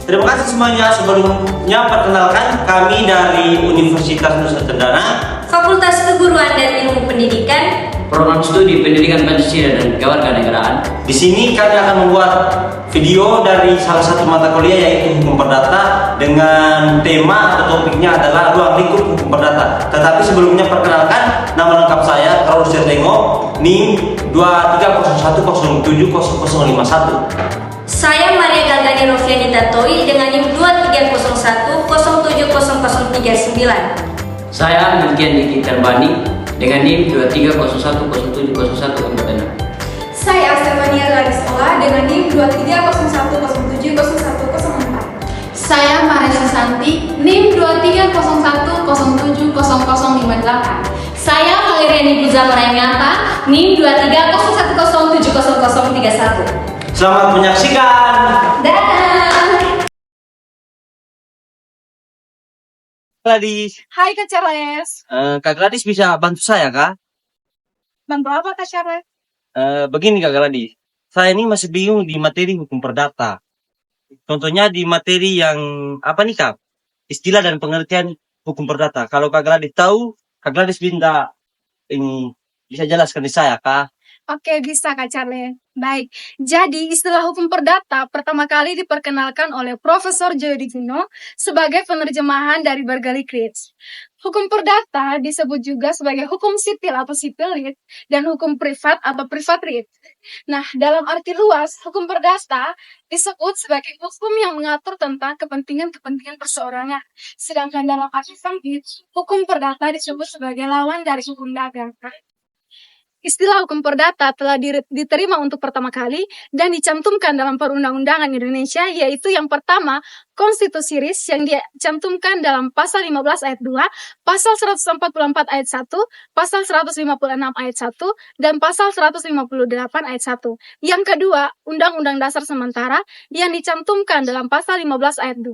Terima kasih semuanya. Sebelumnya perkenalkan kami dari Universitas Nusa Tenggara, Fakultas Keguruan dan Ilmu Pendidikan, Program Studi Pendidikan Pancasila dan Kewarganegaraan. Di sini kami akan membuat video dari salah satu mata kuliah yaitu Hukum Perdata dengan tema atau topiknya adalah ruang lingkup hukum perdata. Tetapi sebelumnya perkenalkan nama lengkap saya Karol Sertengo, NIM 2301070051. saya Maria Galgani Rofianita Toi dengan NIM 2301070039. Saya Milkian Diki Terbani dengan NIM 2301070146. Saya Stefania Ladisola dengan NIM 2301070104. Saya Marisa Santi, NIM 2301070058. Saya Valeriani Puzama Raimata, NIM 2301070031. Selamat menyaksikan. Dah. Gladys, Hai Kak Charles. Kak Gladys bisa bantu saya kah? Bantu apa Kak Charles? Begini Kak Gladys, saya ini masih bingung di materi hukum perdata. Contohnya di materi yang apa nih Kak? Istilah dan pengertian hukum perdata. Kalau Kak Gladys tahu, Kak Gladys minta ini bisa jelaskan di saya Kak? Oke, bisa Kak Charles. Baik, jadi istilah hukum perdata pertama kali diperkenalkan oleh Profesor Joyo Divino sebagai penerjemahan dari Berkeley Creeds. Hukum perdata disebut juga sebagai hukum sipil atau civil writ dan hukum privat atau private writ. Nah, dalam arti luas, hukum perdata disebut sebagai hukum yang mengatur tentang kepentingan-kepentingan perseorangan. Sedangkan dalam arti sempit, hukum perdata disebut sebagai lawan dari hukum dagang. Istilah hukum perdata telah diterima untuk pertama kali dan dicantumkan dalam Perundang-undangan Indonesia, yaitu yang pertama, Konstitusi RIS yang dicantumkan dalam Pasal 15 ayat 2, Pasal 144 ayat 1, Pasal 156 ayat 1, dan Pasal 158 ayat 1. Yang kedua, Undang-Undang Dasar Sementara yang dicantumkan dalam Pasal 15 ayat 2,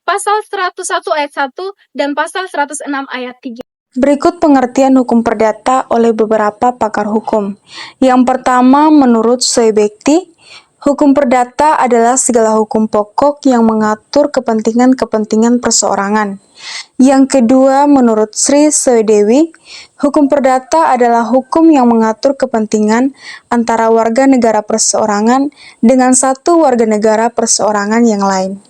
Pasal 101 ayat 1, dan Pasal 106 ayat 3. Berikut pengertian hukum perdata oleh beberapa pakar hukum. Yang pertama, menurut Soebekti, hukum perdata adalah segala hukum pokok yang mengatur kepentingan-kepentingan perseorangan. Yang kedua, menurut Sri Soedewi, hukum perdata adalah hukum yang mengatur kepentingan antara warga negara perseorangan dengan satu warga negara perseorangan yang lain.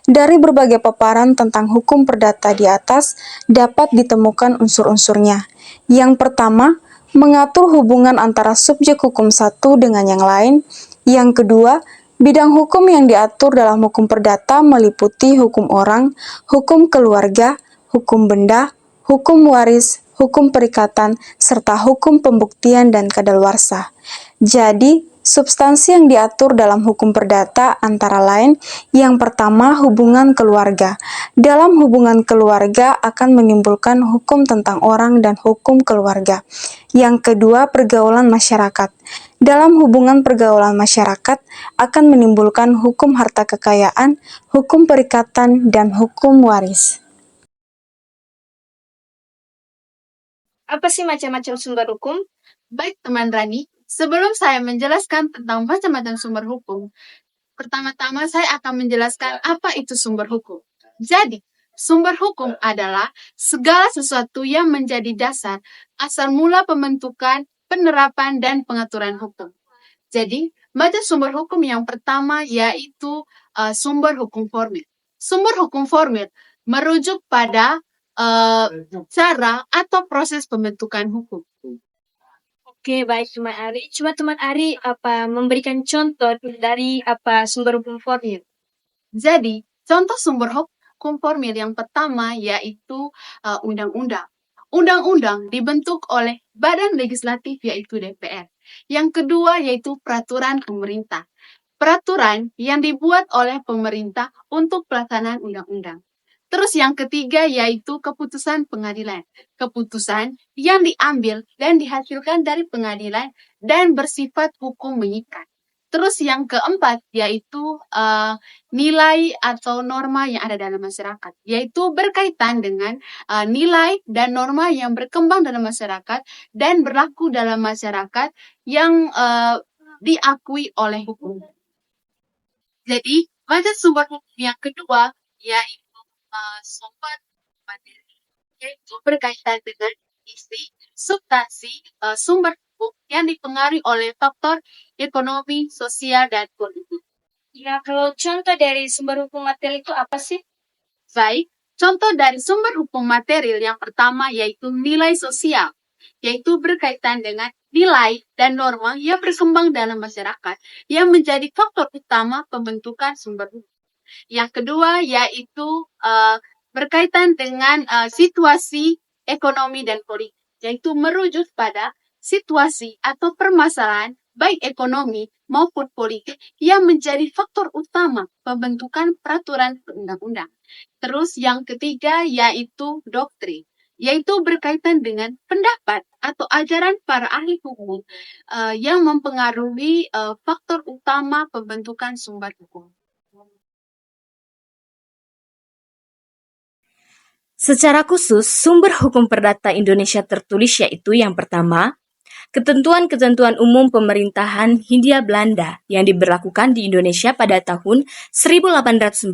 Dari berbagai paparan tentang hukum perdata di atas dapat ditemukan unsur-unsurnya. Yang pertama, mengatur hubungan antara subjek hukum satu dengan yang lain. Yang kedua, bidang hukum yang diatur dalam hukum perdata meliputi hukum orang, hukum keluarga, hukum benda, hukum waris, hukum perikatan, serta hukum pembuktian dan kadaluarsa. Jadi, substansi yang diatur dalam hukum perdata antara lain, yang pertama hubungan keluarga. Dalam hubungan keluarga akan menimbulkan hukum tentang orang dan hukum keluarga. Yang kedua, pergaulan masyarakat. Dalam hubungan pergaulan masyarakat akan menimbulkan hukum harta kekayaan, hukum perikatan, dan hukum waris. Apa sih macam-macam sumber hukum? Baik teman Rani, sebelum saya menjelaskan tentang macam-macam sumber hukum, pertama-tama saya akan menjelaskan apa itu sumber hukum. Jadi, sumber hukum adalah segala sesuatu yang menjadi dasar, asal mula pembentukan, penerapan, dan pengaturan hukum. Jadi, macam sumber hukum yang pertama yaitu sumber hukum formil. Sumber hukum formil merujuk pada cara atau proses pembentukan hukum. Oke, baik Teman Ari. Cuma Teman Ari memberikan contoh dari sumber hukum formil. Jadi, contoh sumber hukum formil yang pertama yaitu undang-undang. Undang-undang dibentuk oleh badan legislatif yaitu DPR. Yang kedua yaitu peraturan pemerintah. Peraturan yang dibuat oleh pemerintah untuk pelaksanaan undang-undang. Terus yang ketiga yaitu keputusan pengadilan. Keputusan yang diambil dan dihasilkan dari pengadilan dan bersifat hukum mengikat. Terus yang keempat yaitu nilai atau norma yang ada dalam masyarakat. Yaitu berkaitan dengan nilai dan norma yang berkembang dalam masyarakat dan berlaku dalam masyarakat yang diakui oleh hukum. Jadi Badan sumber hukum yang kedua yaitu sumber materi, yaitu berkaitan dengan isi, substansi, sumber hukum yang dipengaruhi oleh faktor ekonomi, sosial, dan politik. Ya, kalau contoh dari sumber hukum materi itu apa sih? Baik, contoh dari sumber hukum material yang pertama yaitu nilai sosial, yaitu berkaitan dengan nilai dan norma yang berkembang dalam masyarakat yang menjadi faktor utama pembentukan sumber hukum. Yang kedua yaitu berkaitan dengan situasi ekonomi dan politik, yaitu merujuk pada situasi atau permasalahan baik ekonomi maupun politik yang menjadi faktor utama pembentukan peraturan perundang-undang. Terus yang ketiga yaitu doktrin, yaitu berkaitan dengan pendapat atau ajaran para ahli hukum yang mempengaruhi faktor utama pembentukan sumber hukum. Secara khusus, sumber hukum perdata Indonesia tertulis yaitu yang pertama, ketentuan-ketentuan umum pemerintahan Hindia Belanda yang diberlakukan di Indonesia pada tahun 1847,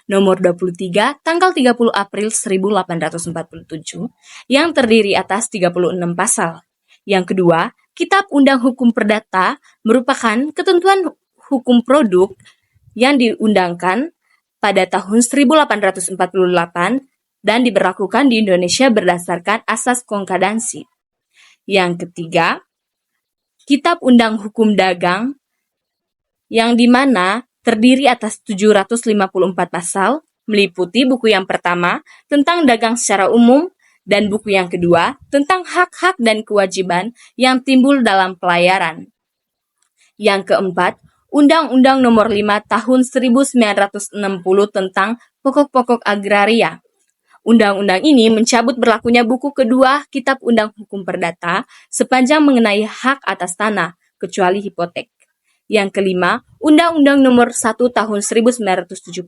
nomor 23, tanggal 30 April 1847, yang terdiri atas 36 pasal. Yang kedua, Kitab Undang Hukum Perdata merupakan ketentuan hukum produk yang diundangkan pada tahun 1848 dan diberlakukan di Indonesia berdasarkan asas konkordansi. Yang ketiga, Kitab Undang Hukum Dagang yang dimana terdiri atas 754 pasal, meliputi buku yang pertama tentang dagang secara umum dan buku yang kedua tentang hak-hak dan kewajiban yang timbul dalam pelayaran. Yang keempat, Undang-Undang Nomor 5 Tahun 1960 tentang pokok-pokok agraria. Undang-undang ini mencabut berlakunya buku kedua Kitab Undang Hukum Perdata sepanjang mengenai hak atas tanah, kecuali hipotek. Yang kelima, Undang-Undang Nomor 1 Tahun 1974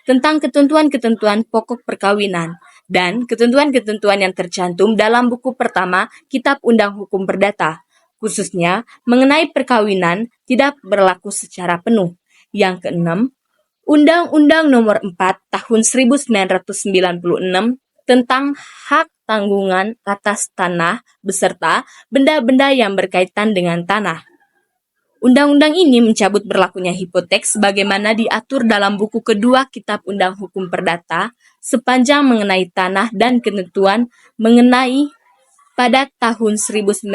tentang ketentuan-ketentuan pokok perkawinan dan ketentuan-ketentuan yang tercantum dalam buku pertama Kitab Undang Hukum Perdata, khususnya mengenai perkawinan tidak berlaku secara penuh. Yang keenam, Undang-Undang Nomor 4 Tahun 1996 tentang hak tanggungan atas tanah beserta benda-benda yang berkaitan dengan tanah. Undang-undang ini mencabut berlakunya hipotek sebagaimana diatur dalam buku kedua Kitab Undang Hukum Perdata sepanjang mengenai tanah dan ketentuan mengenai pada tahun 1908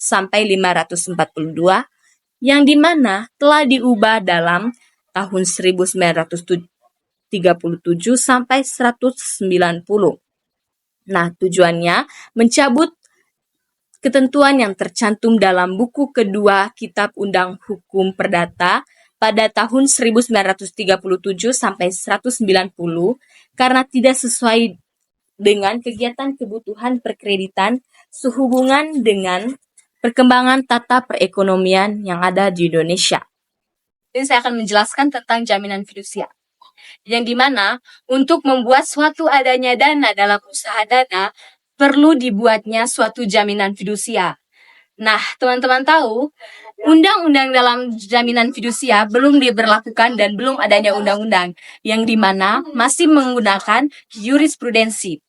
sampai 542 yang dimana telah diubah dalam tahun 1937 sampai 190. Nah, tujuannya mencabut ketentuan yang tercantum dalam buku kedua Kitab Undang Hukum Perdata pada tahun 1937 sampai 190 karena tidak sesuai dengan kegiatan kebutuhan perkreditan sehubungan dengan perkembangan tata perekonomian yang ada di Indonesia. Dan saya akan menjelaskan tentang jaminan fidusia. Yang dimana untuk membuat suatu adanya dana dalam usaha dana, perlu dibuatnya suatu jaminan fidusia. Nah, teman-teman tahu, undang-undang dalam jaminan fidusia belum diberlakukan dan belum adanya undang-undang, yang dimana masih menggunakan jurisprudensi.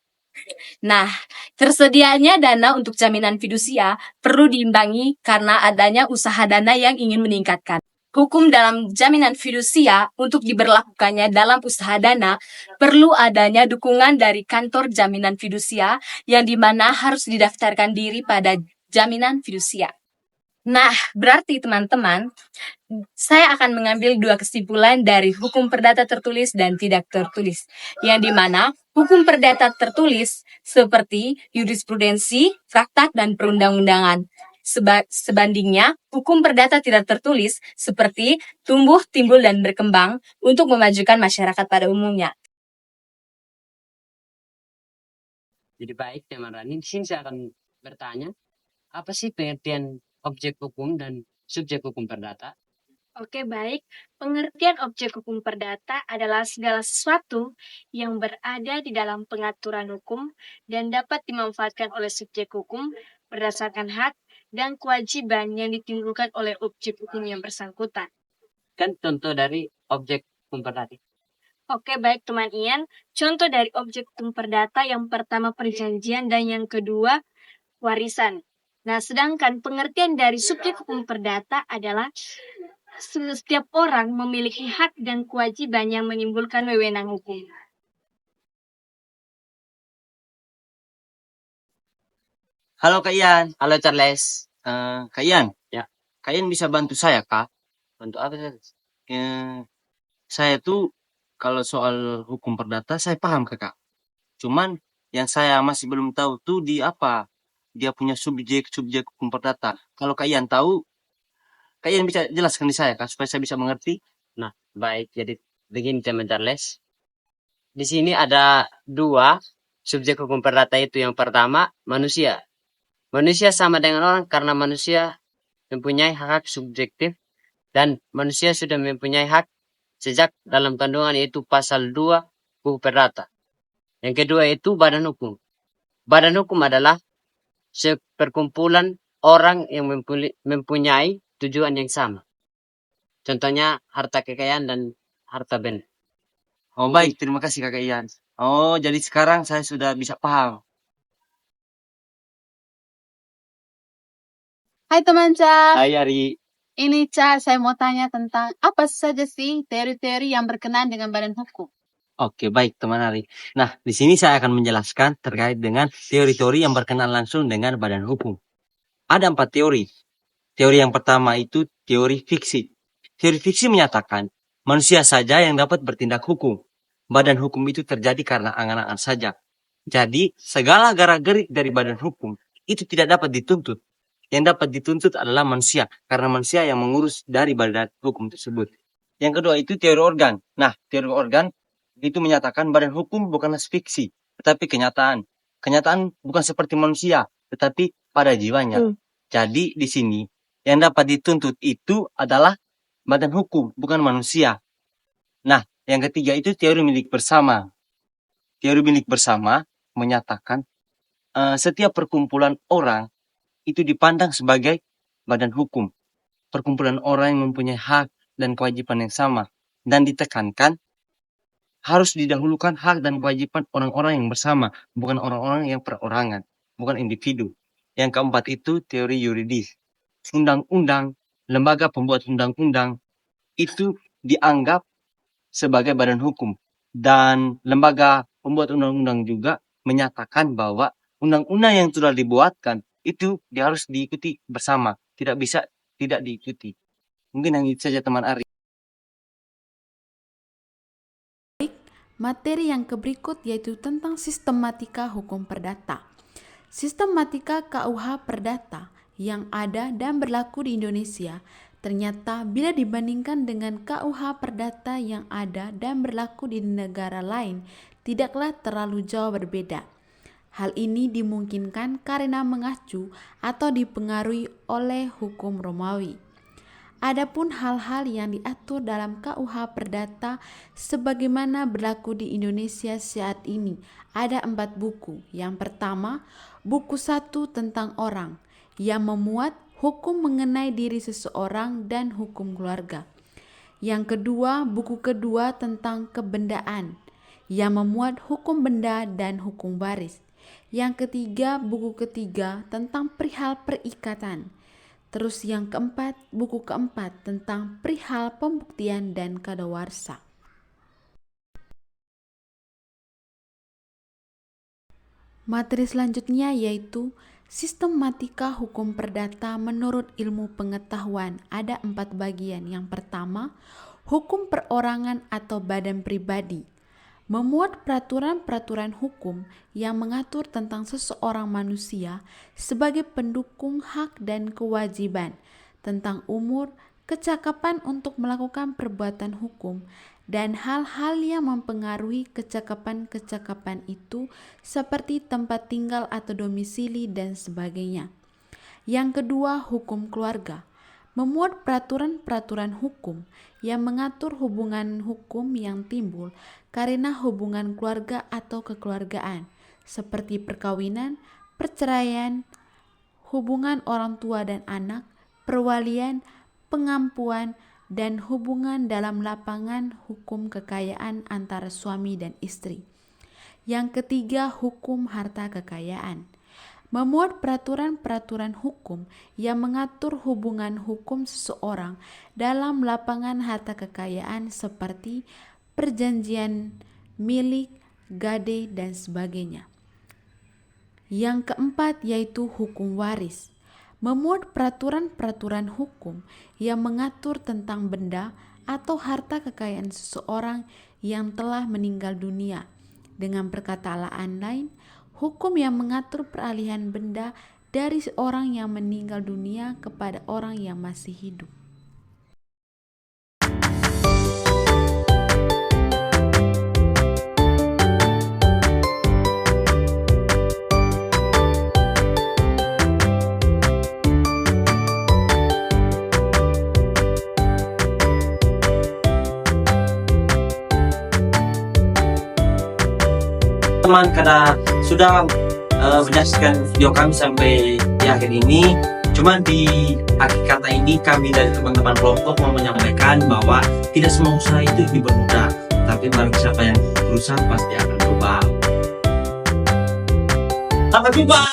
Nah, tersedianya dana untuk jaminan fidusia perlu diimbangi karena adanya usaha dana yang ingin meningkatkan. Hukum dalam jaminan fidusia untuk diberlakukannya dalam usaha dana perlu adanya dukungan dari kantor jaminan fidusia yang dimana harus didaftarkan diri pada jaminan fidusia. Nah, berarti teman-teman, saya akan mengambil dua kesimpulan dari hukum perdata tertulis dan tidak tertulis, yang dimana hukum perdata tertulis seperti jurisprudensi, traktat, dan perundang-undangan. Sebandingnya, hukum perdata tidak tertulis seperti tumbuh, timbul, dan berkembang untuk memajukan masyarakat pada umumnya. Jadi baik teman Rani, di sini saya akan bertanya, apa sih pengertian objek hukum dan subjek hukum perdata? Oke, baik. Pengertian objek hukum perdata adalah segala sesuatu yang berada di dalam pengaturan hukum dan dapat dimanfaatkan oleh subjek hukum berdasarkan hak dan kewajiban yang ditimbulkan oleh objek hukum yang bersangkutan. sebutkan contoh dari objek hukum perdata. Oke, baik teman Ian. Contoh dari objek hukum perdata yang pertama perjanjian dan yang kedua warisan. Nah, sedangkan pengertian dari subjek hukum perdata adalah setiap orang memiliki hak dan kewajiban yang menimbulkan wewenang hukum. Halo Kak Ian. Halo Charles. Kak Ian. Ya. Kak Ian bisa bantu saya Kak? Bantu apa sih? Saya tuh kalau soal hukum perdata saya paham Kakak. Cuman yang saya masih belum tahu tuh di apa dia punya subjek hukum perdata. Kalau Kak Ian tahu, Kak Ian bisa jelaskan di saya Kak supaya saya bisa mengerti. Nah, baik. Jadi begini teman Charles. Di sini ada dua subjek hukum perdata itu. Yang pertama, manusia. Manusia sama dengan orang karena manusia mempunyai hak subjektif dan manusia sudah mempunyai hak sejak dalam kandungan, yaitu pasal 2 hukum perdata. Yang kedua itu badan hukum. Badan hukum adalah seperkumpulan orang yang mempunyai tujuan yang sama. Contohnya harta kekayaan dan harta benda. Oh baik, terima kasih Kakak Ian. Oh, jadi sekarang saya sudah bisa paham. Hai teman Ca, Hai Ari. ini Ca, saya mau tanya tentang apa saja sih teori-teori yang berkenaan dengan badan hukum. Oke, baik teman Ari. Nah, di sini saya akan menjelaskan terkait dengan teori-teori yang berkenaan langsung dengan badan hukum. Ada 4 teori. Teori yang pertama itu teori fiksi. Teori fiksi menyatakan manusia saja yang dapat bertindak hukum. Badan hukum itu terjadi karena angan-angan saja. Jadi, segala gara-gerik dari badan hukum itu tidak dapat dituntut. Yang dapat dituntut adalah manusia, karena manusia yang mengurus dari badan hukum tersebut. Yang kedua itu teori organ. Nah, teori organ itu menyatakan badan hukum bukanlah fiksi, tetapi kenyataan. Kenyataan bukan seperti manusia, tetapi pada jiwanya. Jadi di sini yang dapat dituntut itu adalah badan hukum, bukan manusia. Nah, yang ketiga itu teori milik bersama. Teori milik bersama menyatakan setiap perkumpulan orang itu dipandang sebagai badan hukum. Perkumpulan orang yang mempunyai hak dan kewajiban yang sama. Dan ditekankan harus didahulukan hak dan kewajiban orang-orang yang bersama, bukan orang-orang yang perorangan, bukan individu. Yang keempat itu teori yuridis. Undang-undang, lembaga pembuat undang-undang itu dianggap sebagai badan hukum. Dan lembaga pembuat undang-undang juga menyatakan bahwa undang-undang yang sudah dibuatkan itu dia harus diikuti bersama. Tidak bisa tidak diikuti. Mungkin yang itu saja teman Ari. Materi yang berikut yaitu tentang sistematika hukum perdata. Sistematika KUH perdata yang ada dan berlaku di Indonesia ternyata bila dibandingkan dengan KUH perdata yang ada dan berlaku di negara lain tidaklah terlalu jauh berbeda. Hal ini dimungkinkan karena mengacu atau dipengaruhi oleh hukum Romawi. Adapun hal-hal yang diatur dalam KUH Perdata sebagaimana berlaku di Indonesia saat ini, ada 4 buku. Yang pertama, buku 1 tentang orang yang memuat hukum mengenai diri seseorang dan hukum keluarga. Yang kedua, buku kedua tentang kebendaan yang memuat hukum benda dan hukum waris. Yang ketiga, buku ketiga tentang perihal perikatan. Terus yang keempat, buku keempat tentang perihal pembuktian dan kadawarsa. Materi selanjutnya yaitu sistematika hukum perdata menurut ilmu pengetahuan. Ada 4 bagian. Yang pertama, hukum perorangan atau badan pribadi. Memuat peraturan-peraturan hukum yang mengatur tentang seseorang manusia sebagai pendukung hak dan kewajiban tentang umur, kecakapan untuk melakukan perbuatan hukum, dan hal-hal yang mempengaruhi kecakapan-kecakapan itu seperti tempat tinggal atau domisili dan sebagainya. Yang kedua, hukum keluarga. Memuat peraturan-peraturan hukum yang mengatur hubungan hukum yang timbul karena hubungan keluarga atau kekeluargaan, seperti perkawinan, perceraian, hubungan orang tua dan anak, perwalian, pengampuan, dan hubungan dalam lapangan hukum kekayaan antara suami dan istri. Yang ketiga, hukum harta kekayaan. Memuat peraturan-peraturan hukum yang mengatur hubungan hukum seseorang dalam lapangan harta kekayaan seperti perjanjian milik, gade, dan sebagainya. Yang keempat yaitu hukum waris. Memuat peraturan-peraturan hukum yang mengatur tentang benda atau harta kekayaan seseorang yang telah meninggal dunia. Dengan perkataan lain, hukum yang mengatur peralihan benda dari orang yang meninggal dunia kepada orang yang masih hidup. Teman, karena sudah menyaksikan video kami sampai di akhir ini, cuman di akhir kata ini kami dari teman-teman kelompok mau menyampaikan bahwa tidak semua usaha itu dipermudah, tapi barang siapa yang berusaha pasti akan berubah. Sampai jumpa.